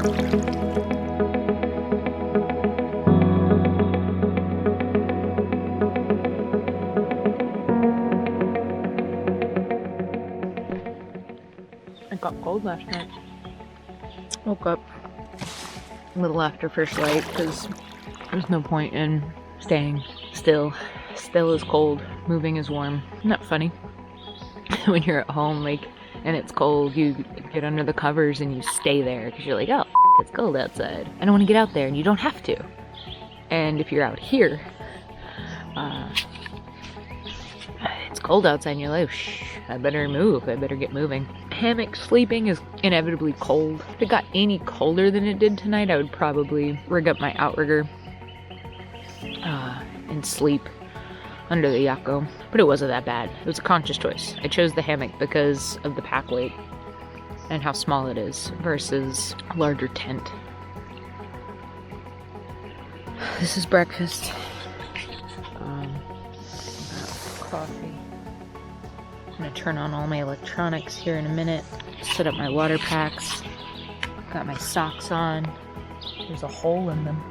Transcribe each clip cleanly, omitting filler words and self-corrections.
It got cold last night. Woke up a little after first light because there's no point in staying still. Still is cold, moving is warm. Isn't that funny? When you're at home, like, and it's cold, you get under the covers and you stay there because you're like, oh, it's cold outside. I don't want to get out there, and you don't have to. And if you're out here, it's cold outside and you're like, shh, I better move, I better get moving. Hammock sleeping is inevitably cold. If it got any colder than it did tonight, I would probably rig up my outrigger and sleep under the Yakko. But it wasn't that bad. It was a conscious choice. I chose the hammock because of the pack weight and how small it is versus a larger tent. This is breakfast. Coffee. I'm gonna turn on all my electronics here in a minute. Set up my water packs. Got my socks on. There's a hole in them.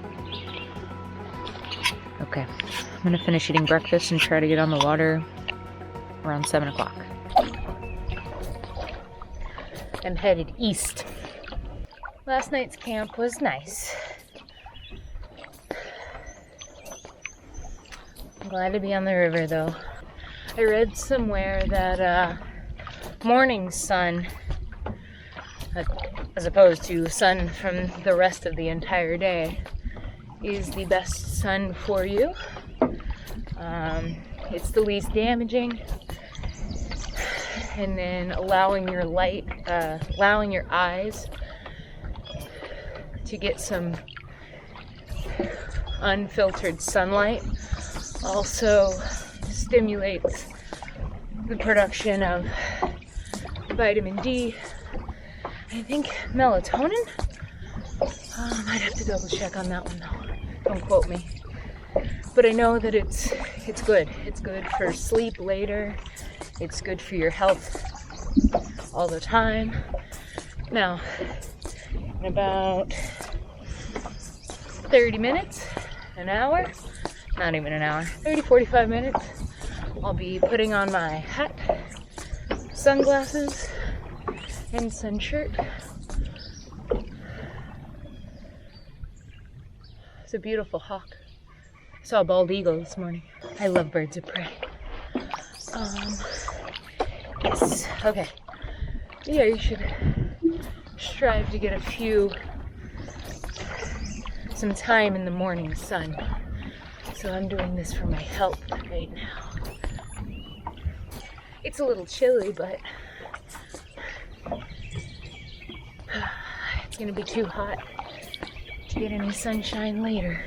Okay, I'm gonna finish eating breakfast and try to get on the water around 7 o'clock. I'm headed east. Last night's camp was nice. I'm glad to be on the river though. I read somewhere that morning sun, as opposed to sun from the rest of the entire day, is the best sun for you. It's the least damaging, and then allowing your light, allowing your eyes to get some unfiltered sunlight also stimulates the production of vitamin D. I think melatonin. I'd have to double check on that one though. Don't quote me. But I know that it's good. It's good for sleep later. It's good for your health all the time. Now, in about 30 minutes, an hour, not even an hour, 45 minutes, I'll be putting on my hat, sunglasses, and sun shirt. It's a beautiful hawk. I saw a bald eagle this morning. I love birds of prey. Yes, okay. Yeah, you should strive to get some time in the morning sun. So I'm doing this for my health right now. It's a little chilly, but it's gonna be too hot to get any sunshine later.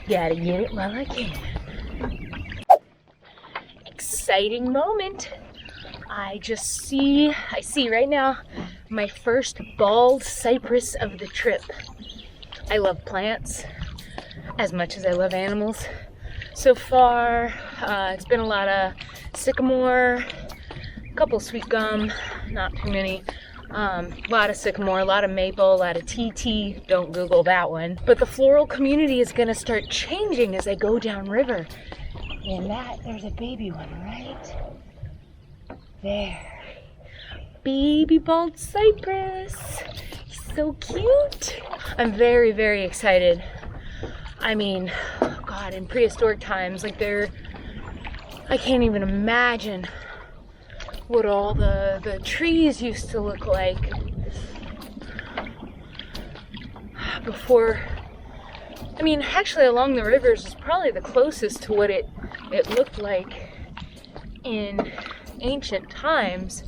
Gotta get it while I can. Exciting moment. I see right now my first bald cypress of the trip. I love plants as much as I love animals. So far, it's been a lot of sycamore, a couple sweet gum, not too many. A lot of sycamore, a lot of maple, a lot of TT. Don't Google that one. But the floral community is gonna start changing as I go downriver. And there's a baby one right there. Baby bald cypress. He's so cute. I'm very, very excited. I mean, oh God, in prehistoric times, like I can't even imagine what all the trees used to look like before. I mean, actually along the rivers is probably the closest to what it looked like in ancient times,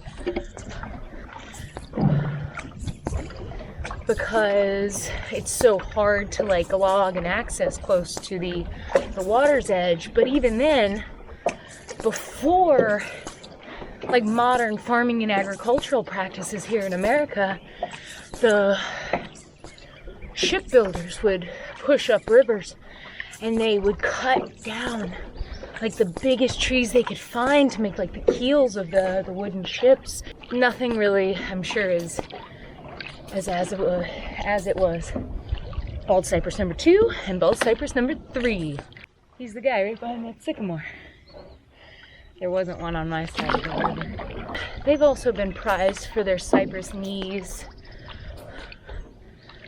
because it's so hard to like log and access close to the water's edge. But even then, before like modern farming and agricultural practices here in America, the shipbuilders would push up rivers and they would cut down like the biggest trees they could find to make like the keels of the wooden ships. Nothing really, I'm sure, is as it was bald cypress number 2 and bald cypress number 3. He's the guy right behind that sycamore. There wasn't one on my side of the river. They've also been prized for their cypress knees.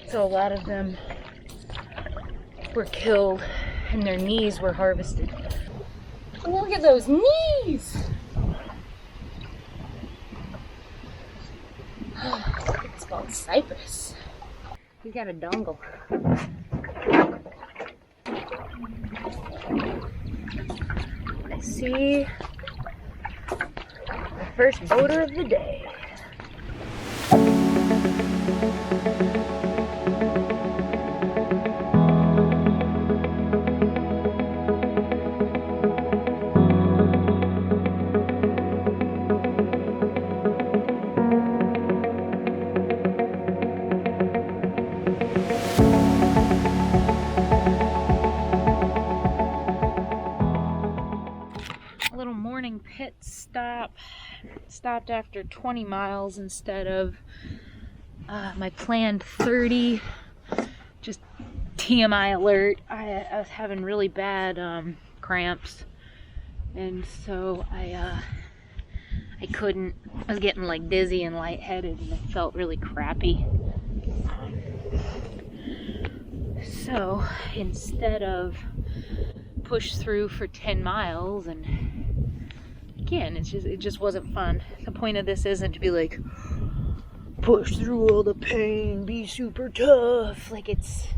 So a lot of them were killed and their knees were harvested. Look at those knees! It's called Cypress. We got a dongle. I see the first boater of the day. Pit stop. Stopped after 20 miles instead of my planned 30. Just TMI alert. I was having really bad cramps, and so I couldn't. I was getting like dizzy and lightheaded, and I felt really crappy. So instead of push through for 10 miles and again, it just wasn't fun. The point of this isn't to be like, push through all the pain, be super tough. Like it's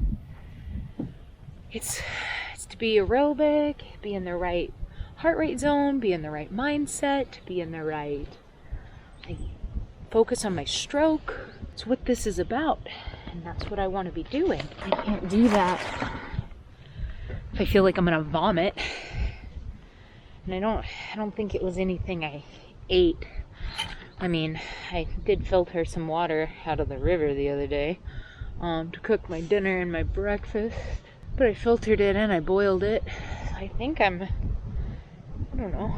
to be aerobic, be in the right heart rate zone, be in the right mindset, be in the right, like, focus on my stroke. It's what this is about, and that's what I want to be doing. I can't do that if I feel like I'm gonna vomit. And I don't think it was anything I ate. I mean, I did filter some water out of the river the other day to cook my dinner and my breakfast. But I filtered it and I boiled it. I think I don't know.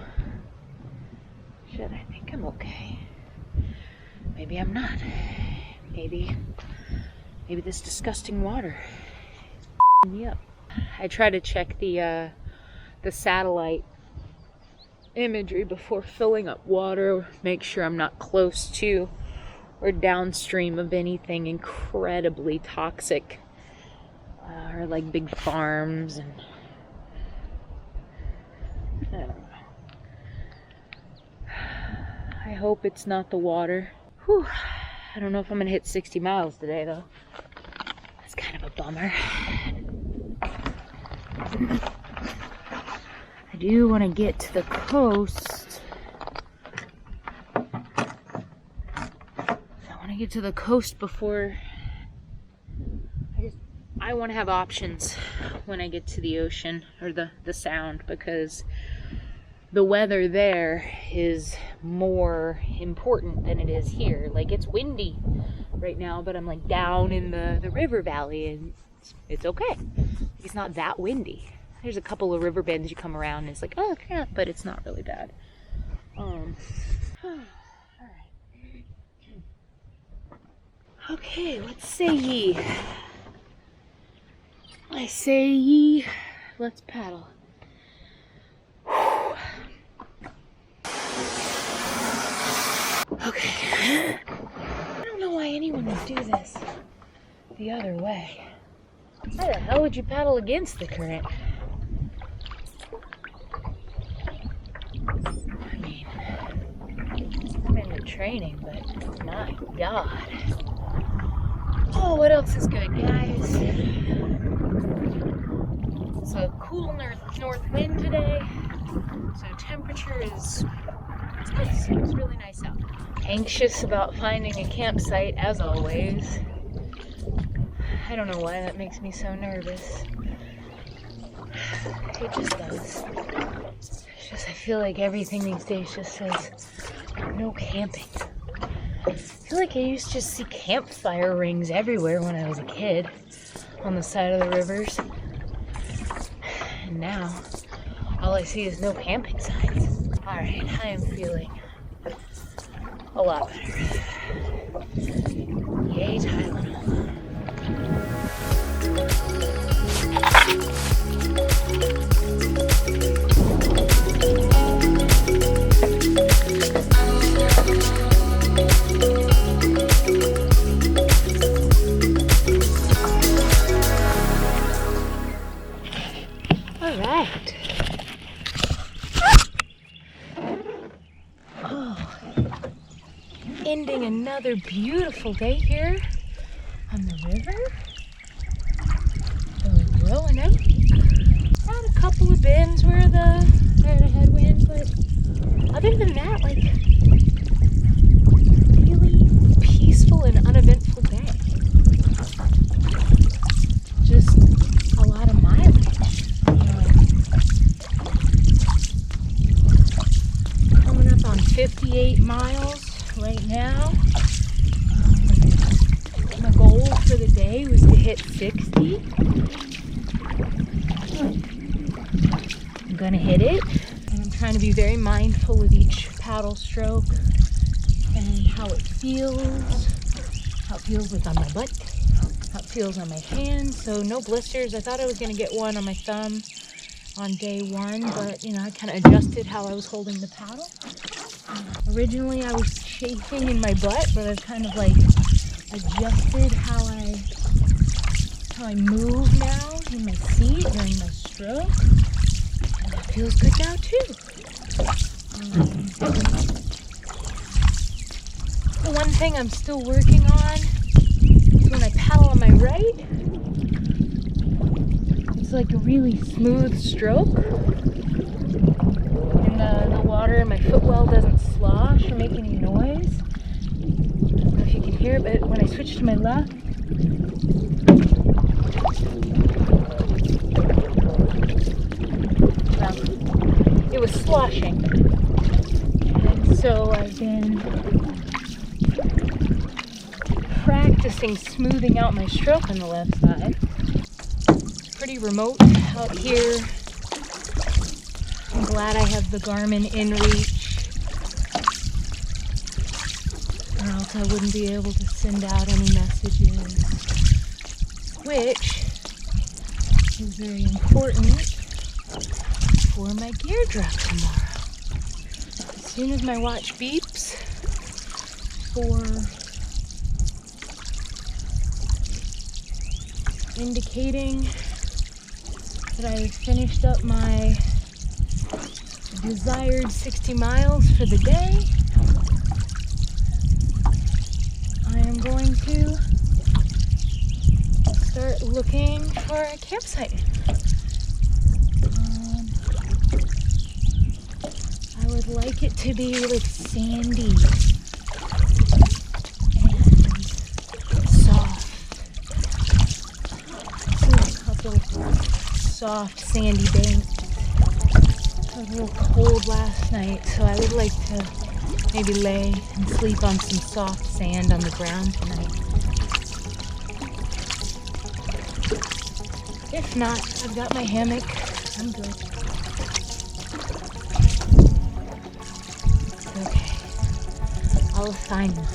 Shit, I think I'm okay. Maybe I'm not. Maybe this disgusting water is me up. I try to check the satellite imagery before filling up water, make sure I'm not close to or downstream of anything incredibly toxic, or like big farms, and I don't know. I hope it's not the water. Whew. I don't know if I'm gonna hit 60 miles today though. That's kind of a bummer. I do want to get to the coast. I want to get to the coast before I want to have options when I get to the ocean or the sound, because the weather there is more important than it is here. Like, it's windy right now, but I'm like down in the river valley and it's okay. It's not that windy. There's a couple of river bends you come around and it's like, oh crap, but it's not really bad. Alright. Okay, what say ye? I say ye, let's paddle. Okay. I don't know why anyone would do this the other way. Why the hell would you paddle against the current? I mean, I'm into training, but my God. Oh, what else is good, guys? It's a cool north wind today, so temperature is nice. It's really nice out. Anxious about finding a campsite, as always. I don't know why that makes me so nervous. It just does. It's just, I feel like everything these days just says no camping. I feel like I used to just see campfire rings everywhere when I was a kid on the side of the rivers. And now, all I see is no camping signs. Alright, I am feeling a lot better. Yay, time. ending another beautiful day here on the river. So rolling out. Had a couple of bends where the headwind, but other than that, like, really peaceful and uneventful day. Just a lot of mileage. Coming up on 58 miles right now. My goal for the day was to hit 60. I'm gonna hit it. And I'm trying to be very mindful of each paddle stroke and how it feels like on my butt, how it feels on my hand. So no blisters. I thought I was gonna get one on my thumb on day one, but you know, I kind of adjusted how I was holding the paddle. Originally I was chafing in my butt, but I've kind of like adjusted how I move now in my seat during my stroke. And that feels good now too. The one thing I'm still working on is when I paddle on my right, it's like a really smooth stroke. And the water in my footwell doesn't slosh or make any noise. I don't know if you can hear it, but when I switch to my left, well, it was sloshing. And so I've been practicing smoothing out my stroke on the left side. It's pretty remote out here. I'm glad I have the Garmin inReach, or else I wouldn't be able to send out any messages, which is very important for my gear drop tomorrow. As soon as my watch beeps for indicating that I finished up my desired 60 miles for the day, I am going to start looking for a campsite. I would like it to be like sandy and soft. A couple soft sandy banks. It was a little cold last night, so I would like to maybe lay and sleep on some soft sand on the ground tonight. If not, I've got my hammock. I'm good. Okay. I'll find mine.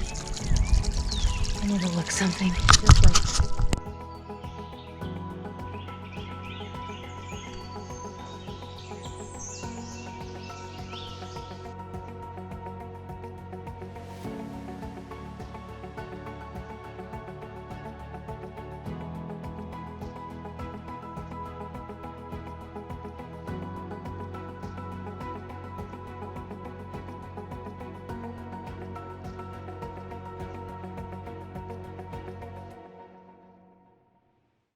And it'll look something just like